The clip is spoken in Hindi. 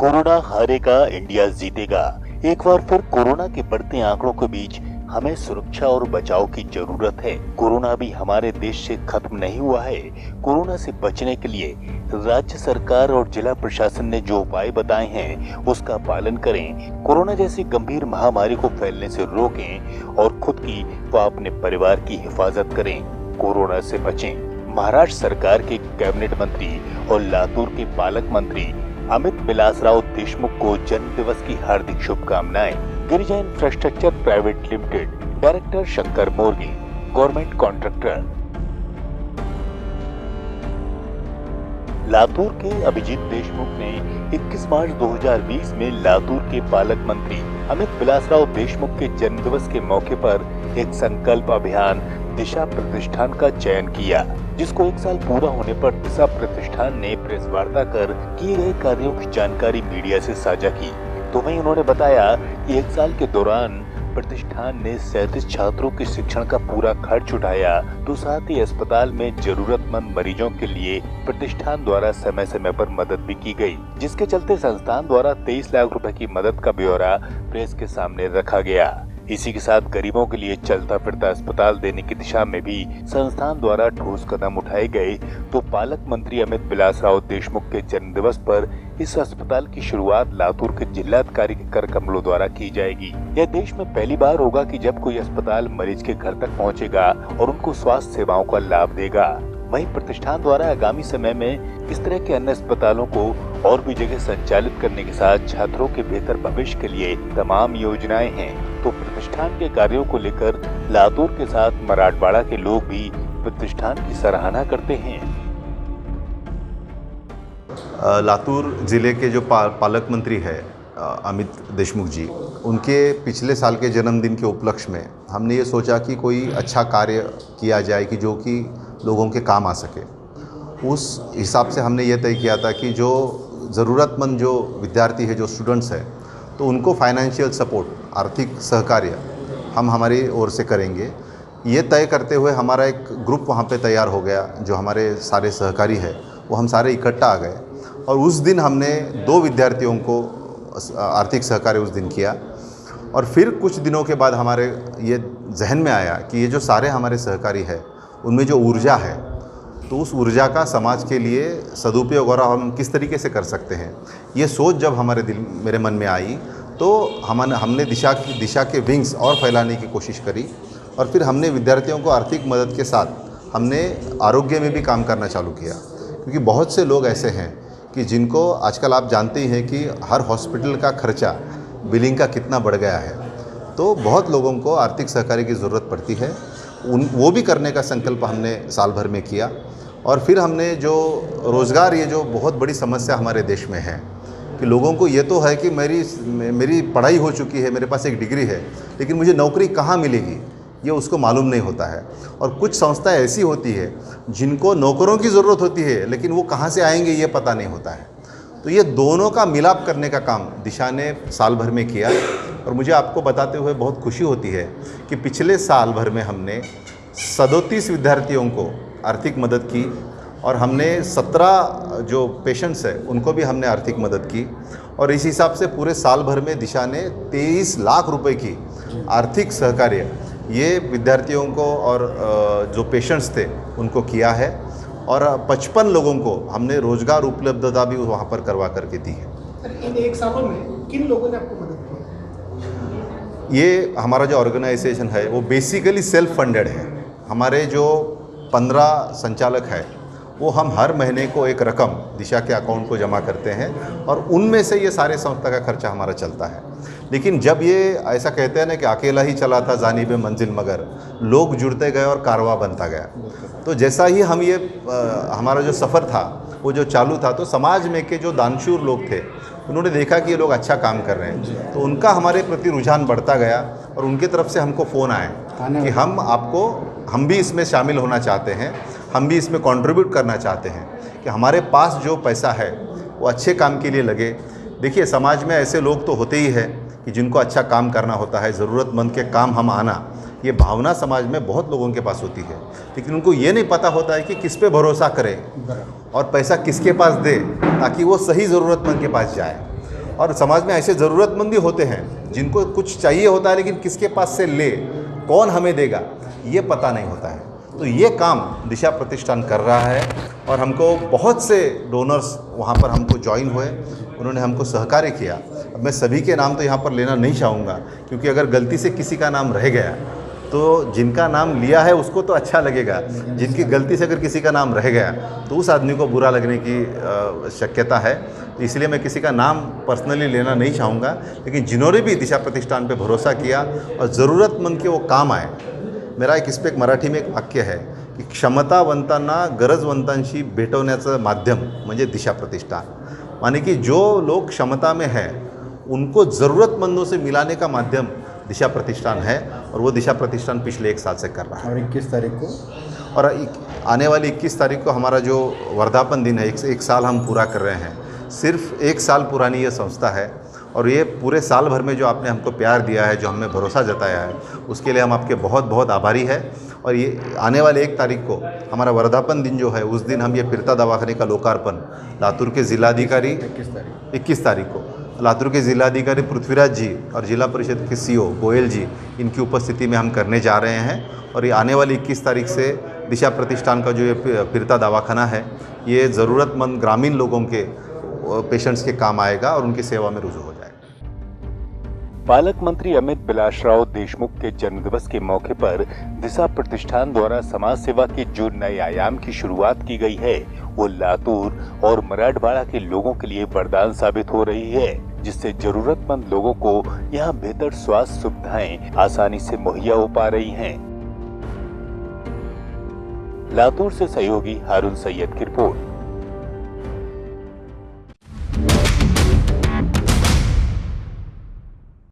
कोरोना हारेगा, इंडिया जीतेगा। एक बार फिर कोरोना के बढ़ते आंकड़ों के बीच हमें सुरक्षा और बचाव की जरूरत है। कोरोना अभी हमारे देश से खत्म नहीं हुआ है। कोरोना से बचने के लिए राज्य सरकार और जिला प्रशासन ने जो उपाय बताए हैं उसका पालन करें। कोरोना जैसी गंभीर महामारी को फैलने से रोकें और खुद की व अपने परिवार की हिफाजत करें। कोरोना से बचें। महाराष्ट्र सरकार के कैबिनेट मंत्री और लातूर के पालक मंत्री अमित विलासराव देशमुख को जन्म दिवस की हार्दिक शुभकामनाएं। Girija infrastructure private limited director Shankar Morgi, government contractor. Latur के अभिजीत देशमुख ने 21 मार्च 2020 में लातूर के पालक मंत्री अमित विलासराव देशमुख के जन्म दिवस के मौके पर एक संकल्प अभियान दिशा प्रतिष्ठान का चयन किया, जिसको 1 साल पूरा होने पर दिशा प्रतिष्ठान ने प्रेस वार्ता कर किए गए कार्यों की जानकारी मीडिया से साझा की। तो वहीं उन्होंने बताया कि 1 साल के दौरान प्रतिष्ठान ने 37 छात्रों के शिक्षण का पूरा खर्च उठाया, तो साथ ही अस्पताल में जरूरतमंद मरीजों के लिए प्रतिष्ठान द्वारा समय समय पर मदद भी की गई, जिसके चलते संस्थान द्वारा 23 लाख रुपए की मदद का ब्यौरा प्रेस के सामने रखा गया। इसी के साथ गरीबों के लिए चलता फिरता अस्पताल देने की दिशा में भी संस्थान द्वारा ठोस कदम उठाए गए। तो पालक मंत्री अमित विलासराव देशमुख के जन्म दिवस पर इस अस्पताल की शुरुआत लातूर के जिलाधिकारी के कर कमलों द्वारा की जाएगी। यह देश में पहली बार होगा कि जब कोई अस्पताल मरीज के घर तक पहुंचेगा और उनको स्वास्थ्य सेवाओं का लाभ देगा। वहीं प्रतिष्ठान द्वारा आगामी समय में इस तरह के अन्य अस्पतालों को और भी जगह संचालित करने के साथ छात्रों के बेहतर भविष्य के लिए तमाम योजनाएं हैं। तो प्रतिष्ठान के कार्यों को लेकर लातूर के साथ मराठवाड़ा के लोग भी प्रतिष्ठान की सराहना करते हैं। लातूर जिले के जो पालक मंत्री है अमित देशमुख जी, उनके पिछले साल के जन्मदिन के उपलक्ष्य में हमने ये सोचा कि कोई अच्छा कार्य किया जाए कि जो कि लोगों के काम आ सके। उस हिसाब से हमने ये तय किया था कि जो ज़रूरतमंद जो विद्यार्थी है, जो स्टूडेंट्स हैं, तो उनको फाइनेंशियल सपोर्ट, आर्थिक सहकार्य हम हमारी ओर से करेंगे। ये तय करते हुए हमारा एक ग्रुप वहाँ पे तैयार हो गया। जो हमारे सारे सहकारी है वो हम सारे इकट्ठा आ गए और उस दिन हमने 2 विद्यार्थियों को आर्थिक सहकार्य उस दिन किया। और फिर कुछ दिनों के बाद हमारे ये जहन में आया कि ये जो सारे हमारे सहकारी है उनमें जो ऊर्जा है, तो उस ऊर्जा का समाज के लिए सदुपयोग और हम किस तरीके से कर सकते हैं, ये सोच जब मेरे मन में आई तो हमने दिशा के विंग्स और फैलाने की कोशिश करी। और फिर हमने विद्यार्थियों को आर्थिक मदद के साथ हमने आरोग्य में भी काम करना चालू किया, क्योंकि बहुत से लोग ऐसे हैं कि जिनको आजकल आप जानते ही हैं कि हर हॉस्पिटल का खर्चा, बिलिंग का कितना बढ़ गया है। तो बहुत लोगों को आर्थिक सहकारी की ज़रूरत पड़ती है। वो भी करने का संकल्प हमने साल भर में किया। और फिर हमने जो रोज़गार, ये जो बहुत बड़ी समस्या हमारे देश में है कि लोगों को ये तो है कि मेरी पढ़ाई हो चुकी है, मेरे पास एक डिग्री है, लेकिन मुझे नौकरी कहाँ मिलेगी ये उसको मालूम नहीं होता है। और कुछ संस्थाएं ऐसी होती है जिनको नौकरों की ज़रूरत होती है, लेकिन वो कहाँ से आएंगे ये पता नहीं होता है। तो ये दोनों का मिलाप करने का काम दिशा ने साल भर में किया। और मुझे आपको बताते हुए बहुत खुशी होती है कि पिछले साल भर में हमने 37 विद्यार्थियों को आर्थिक मदद की और हमने 17 जो पेशेंट्स हैं उनको भी हमने आर्थिक मदद की। और इस हिसाब से पूरे साल भर में दिशा ने 23 लाख रुपए की आर्थिक सहकार्य ये विद्यार्थियों को और जो पेशेंट्स थे उनको किया है। और 55 लोगों को हमने रोजगार उपलब्धता भी वहाँ पर करवा करके दी है। इन 1 सालों में किन लोगों ने आपको मदद की? ये हमारा जो ऑर्गेनाइजेशन है वो बेसिकली सेल्फ फंडेड है। हमारे जो 15 संचालक है वो हम हर महीने को एक रकम दिशा के अकाउंट को जमा करते हैं और उनमें से ये सारे संस्था का खर्चा हमारा चलता है। लेकिन जब ये ऐसा कहते हैं ना कि अकेला ही चला था जानिब मंजिल, मगर लोग जुड़ते गए और कारवां बनता गया। तो जैसा ही हम ये हमारा जो सफ़र था वो जो चालू था, तो समाज में के जो दानशूर लोग थे उन्होंने देखा कि ये लोग अच्छा काम कर रहे हैं, तो उनका हमारे प्रति रुझान बढ़ता गया। और उनकी तरफ से हमको फ़ोन आए कि हम भी इसमें शामिल होना चाहते हैं, हम भी इसमें कंट्रीब्यूट करना चाहते हैं कि हमारे पास जो पैसा है वो अच्छे काम के लिए लगे। देखिए, समाज में ऐसे लोग तो होते ही हैं कि जिनको अच्छा काम करना होता है, ज़रूरतमंद के काम हम आना, ये भावना समाज में बहुत लोगों के पास होती है। लेकिन उनको ये नहीं पता होता है कि किस पे भरोसा करें और पैसा किसके पास दे ताकि वो सही ज़रूरतमंद के पास जाए। और समाज में ऐसे ज़रूरतमंद भी होते हैं जिनको कुछ चाहिए होता है, लेकिन किसके पास से ले, कौन हमें देगा, ये पता नहीं होता है। तो ये काम दिशा प्रतिष्ठान कर रहा है और हमको बहुत से डोनर्स वहाँ पर हमको ज्वाइन हुए, उन्होंने हमको सहकार्य किया। अब मैं सभी के नाम तो यहाँ पर लेना नहीं चाहूँगा, क्योंकि अगर गलती से किसी का नाम रह गया तो जिनका नाम लिया है उसको तो अच्छा लगेगा, जिनकी गलती से अगर किसी का नाम रह गया तो उस आदमी को बुरा लगने की शक्यता है। इसलिए मैं किसी का नाम पर्सनली लेना नहीं चाहूँगा, लेकिन जिन्होंने भी दिशा प्रतिष्ठान पे भरोसा किया और ज़रूरतमंद के वो काम आए। मेरा इस पे एक मराठी में एक वाक्य है की क्षमतावंतांना गरजवंतांशी भेटवण्याचं माध्यम म्हणजे दिशा प्रतिष्ठान। माने कि जो लोग क्षमता में हैं उनको ज़रूरतमंदों से मिलाने का माध्यम दिशा प्रतिष्ठान है, और वो दिशा प्रतिष्ठान पिछले 1 साल से कर रहा है। और 21 तारीख को और आने वाली 21 तारीख को हमारा जो वर्धापन दिन है, एक साल हम पूरा कर रहे हैं। सिर्फ 1 साल पुरानी ये संस्था है और ये पूरे साल भर में जो आपने हमको प्यार दिया है, जो हमें भरोसा जताया है, उसके लिए हम आपके बहुत बहुत आभारी है। और ये आने वाले 1 तारीख को हमारा वर्धापन दिन जो है, उस दिन हम ये फिरता दवाखाने का लोकार्पण लातूर के ज़िलाधिकारी 21 तारीख को लातूर के ज़िलाधिकारी पृथ्वीराज जी और जिला परिषद के सीओ गोयल जी, इनकी उपस्थिति में हम करने जा रहे हैं। और ये आने वाली 21 तारीख से दिशा प्रतिष्ठान का जो ये फिरता दवाखाना है, ये ज़रूरतमंद ग्रामीण लोगों के पेशेंट्स के काम आएगा और उनकी सेवा में रुजू हो जाएगा। पालक मंत्री अमित बिलासराव देशमुख के जन्मदिवस के मौके पर दिशा प्रतिष्ठान द्वारा समाज सेवा के जो नए आयाम की शुरुआत की गई है, वो लातूर और मराठवाड़ा के लोगों के लिए वरदान साबित हो रही है, जिससे जरूरतमंद लोगों को यहाँ बेहतर स्वास्थ्य सुविधाएं आसानी से मुहैया हो पा रही हैं। लातूर से सहयोगी हारून सैयद की रिपोर्ट।